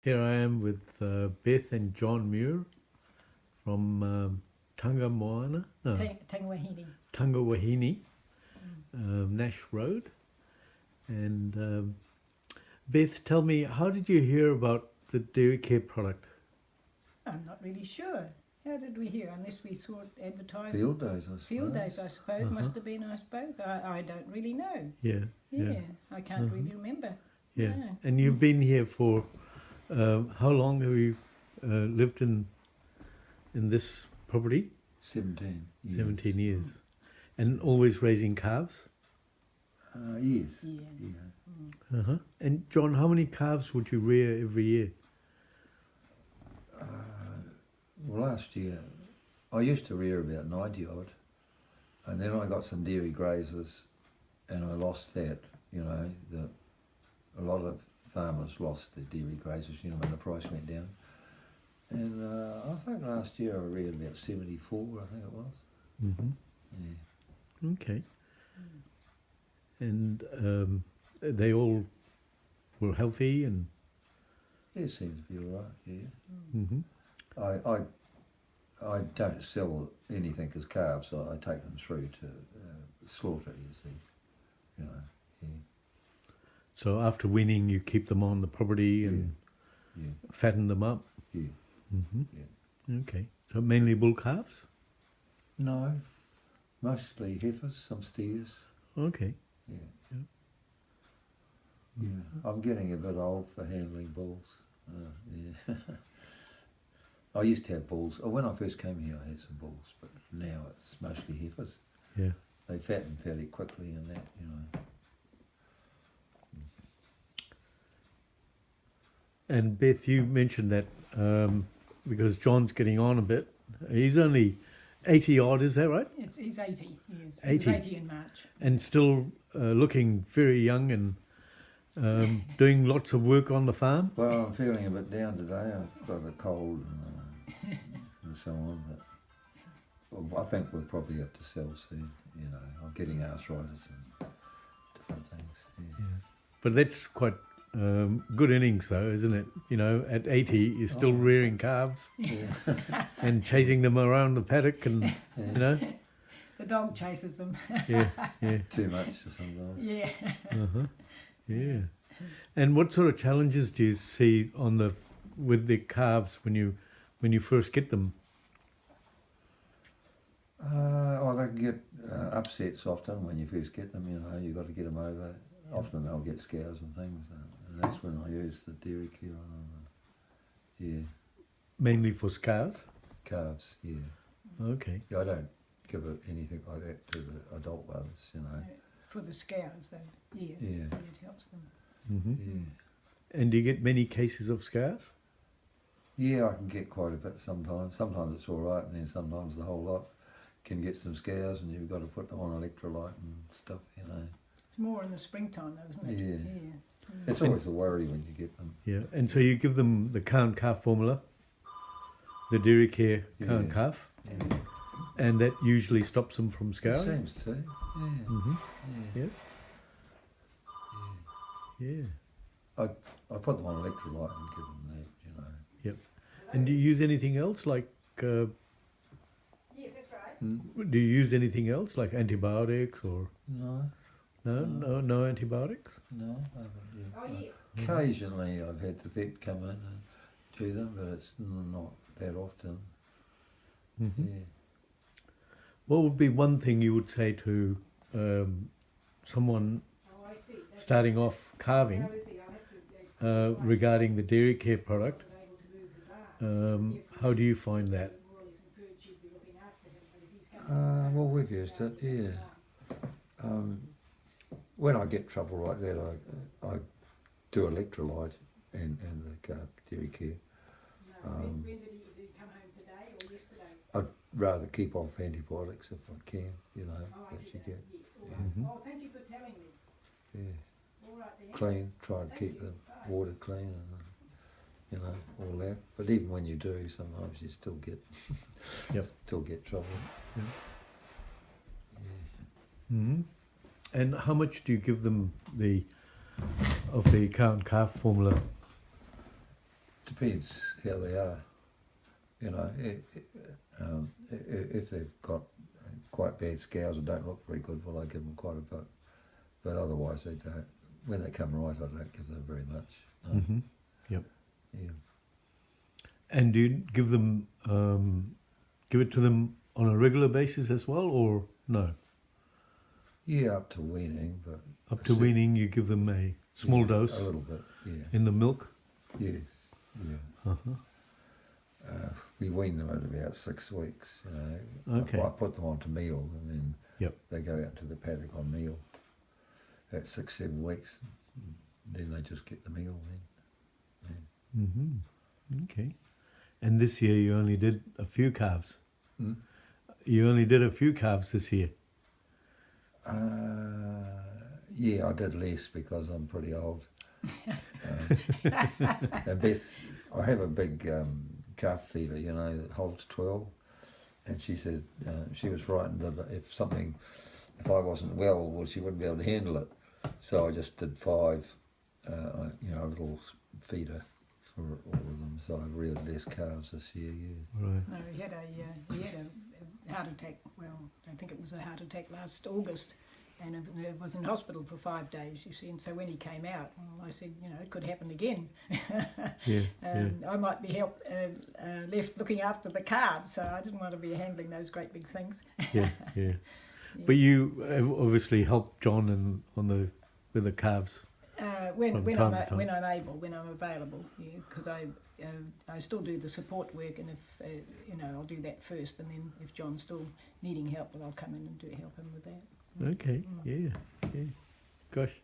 Here I am with Beth and John Muir from Tangamoana, no, Tangawahine. Tangawahine, Nash Road. And Beth, tell me, how did you hear about the DairyCare product? I'm not really sure. How did we hear? Unless we saw it advertised. Field days, I suppose. Field days, I suppose. Must have been, I suppose. I don't really know. Yeah. Yeah, I can't really remember. Yeah. No. And you've been here for how long have you lived in this property? 17 years. 17 years. And always raising calves? Yes. Yeah. Uh-huh. And John, how many calves would you rear every year? Well, last year, I used to rear about 90 odd, and then I got some dairy grazers, and I lost that. You know, a lot of farmers lost their dairy grazers, you know, when the price went down. And I think last year I reared about 74, I think it was. Mm-hmm. Yeah. Okay. And they all were healthy and... Yeah, it seems to be all right, yeah. Mm-hmm. I don't sell anything as calves, so I take them through to slaughter, you see. You know, yeah. So after weaning, you keep them on the property and Yeah. fatten them up? Yeah. Mm-hmm. Yeah. Okay. So mainly bull calves? No, mostly heifers, some steers. Okay. Yeah. Yeah. Yeah. I'm getting a bit old for handling bulls. Yeah. I used to have bulls. Oh, when I first came here, I had some bulls, but now it's mostly heifers. Yeah. They fatten fairly quickly and that, you know. And Beth, you mentioned that because John's getting on a bit. He's only 80 odd, is that right? He's 80 years. 80. He was 80 in March. And still looking very young and doing lots of work on the farm? Well, I'm feeling a bit down today. I've got a cold and so on, but I think we'll probably have to sell soon. You know, I'm getting arthritis and different things. Yeah. Yeah. But that's quite good innings though, isn't it? You know, at 80 you're still rearing calves Yeah. and chasing them around the paddock and, you know. The dog chases them. Yeah, yeah. Too much sometimes. Yeah. Uh-huh. Yeah. And what sort of challenges do you see with the calves when you first get them? Well, they can get upsets often when you first get them. You know, you've got to get them over. Often they'll get scours and things, and that's when I use the DairyCare on them. Yeah, Mainly for scars? calves. Yeah. Okay. Yeah, I don't give it anything like that to the adult ones. You know. For the scars, though. Yeah. Yeah. It helps them. Hmm. Yeah. And do you get many cases of scars? Yeah, I can get quite a bit sometimes. Sometimes it's all right, and then sometimes the whole lot can get some scares, and you've got to put them on electrolyte and stuff, you know. It's more in the springtime, though, isn't it? Yeah. It's always a worry when you get them. Yeah. And so you give them the cow and calf formula, the DairyCare cow and Yeah. calf, Yeah. and that usually stops them from It scarring? seems to. Yeah. Hmm. Yeah. Yeah. Yeah. I put them on electrolyte and give them that, you know. Yep. And do you use anything else like? Yes, that's right. Do you use anything else like antibiotics or No, no antibiotics? no, I haven't yet. Oh, yes. Occasionally I've had the vet come in and do them, but it's not that often. Mm-hmm. Yeah. What would be one thing you would say to someone Oh, I see. That's starting off calving how is he? I'll have to regarding the DairyCare product? wasn't able to move his arms. How do you find that? More or less inferred she'd be looking after him, but if he's coming Well, we've used it, yeah. When I get trouble like that, I do electrolyte and the DairyCare. when did he come home today or yesterday? I'd rather keep off antibiotics if I can, you know, Oh, I that see you that. get. Yes, all right. Mhm. Oh, thank you for telling me. Yeah. All right then. Clean, try and keep the water clean and, you know, all that. But even when you do, sometimes you still get Yep. still get trouble. Yep. Yeah. Hmm. And how much do you give them of the cow and calf formula depends how they are. You know, if they've got quite bad scours and don't look very good, well, I give them quite a bit. But otherwise, they don't. When they come right, I don't give them very much. No. Mm-hmm. Yep. Yeah. And do you give them, give it to them on a regular basis as well, or no? Yeah, up to weaning, but Up to weaning, you give them a small yeah, dose a little bit. Yeah. in the milk. Yes. Yeah. Uh-huh. We wean them at about 6 weeks. You know, Okay. I put them onto meal, and then Yep. they go out to the paddock on meal. At 6, 7 weeks, then they just get the meal. Then. Mm-hmm. Okay. And this year you only did a few calves. Hmm? You only did a few calves this year. Yeah, I did less because I'm pretty old. And Beth, I have a big calf feeder, you know, that holds 12, and she said she was frightened that if I wasn't well, she wouldn't be able to handle it. So I just did 5, you know, a little feeder for all of them. So I reared less calves this year. Yeah. Right. No, he had a heart attack. Well, I think it was a heart attack last August, and it was in hospital for 5 days. You see, and so when he came out, well, I said, you know, it could happen again. Yeah. I might be left looking after the calves, so I didn't want to be handling those great big things. Yeah. Yeah. But you obviously help John with the calves. When From I'm time to time. when I'm able, when I'm available, yeah, because I still do the support work, and if you know, I'll do that first, and then if John's still needing help, well, I'll come in and help him with that. Okay. Yeah. Yeah. Gosh.